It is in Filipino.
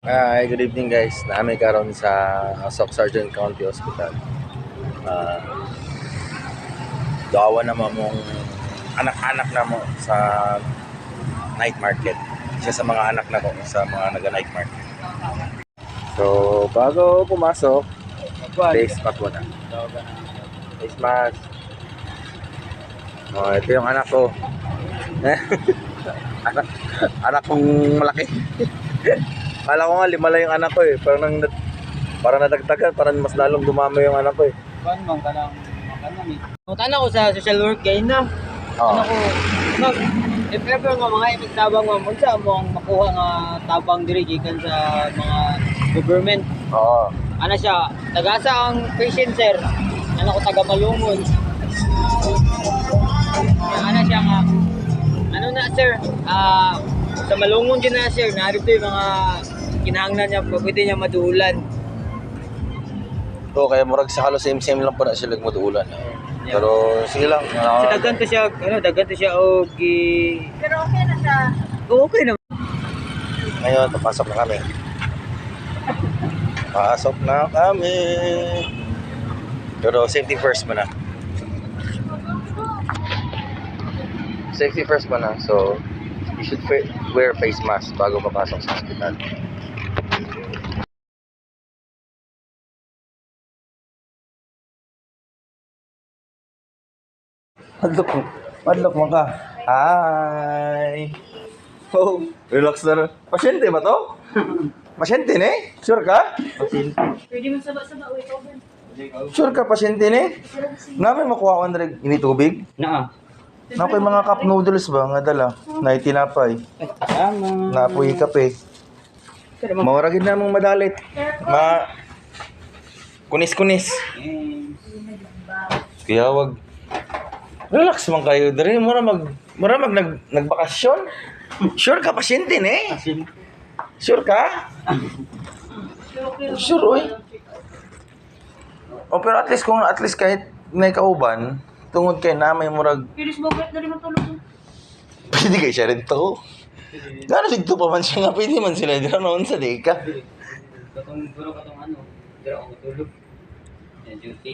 Hi, good evening guys. Naami karon sa Soc Sargent County Hospital. Uh, Dawa na mong anak-anak na mo sa night market. Isa sa mga anak na mo sa mga naga-night market. So, bago pumasok, face mask muna. Face mask. Oh, ito yung anak ko. anak kong malaki. Kala ko nga 5 lang yung anak ko eh. Parang nadagdagan, parang mas lalong dumami yung anak ko eh. Kuan man kanang Tana ko sa social work gain na. Oo. Ano ko, mag if ever nga mga ipagtabang mo unsa mo ang makuha nga tabang diri gikan sa mga government. Oo. Ana siya, tagasa ang patient sir. Ano ko taga Malungon. Ana siya nga ano na sir, sa Malungon din na sir, narito yung mga kinahanglan niya, pwede niya maduulan. Oo, kaya murag sa halos same lang po na sila maduulan. Pero sige lang. Kasi daghan to siya og pero okay na siya. Okay na. Ngayon, papasok na kami. Pasok na kami. Pero safety first muna. Safety first muna. So, you should wear face mask bago papasok sa hospital. Madlock mo ka. Hi! Oh, relax na. Pasyente ba to? Pasyente ne? Sure ka? Pwede mo saba-saba wait open. Sure ka pasyente ne? Namin makuha ko na ini tubig? Naa. Napoy mga cup noodles ba nga dala? Na itinapay. Tama. Napoy kape. Mawaragin na mong madalit. Kunis-kunis. Kaya wag relax man kayo diri, mura nagbakasyon. Sure ka pasyente ne? Sure ka? Sure oy. O pero at least kahit may kauban, tungod kay na may murag Pilis mo bet dali matulog. pwede kay siya rin to. Gano'n sigto pa man siya nga, pwede man sila dira noon sa deka. Katong ano, dira ako matulog. Yan duty.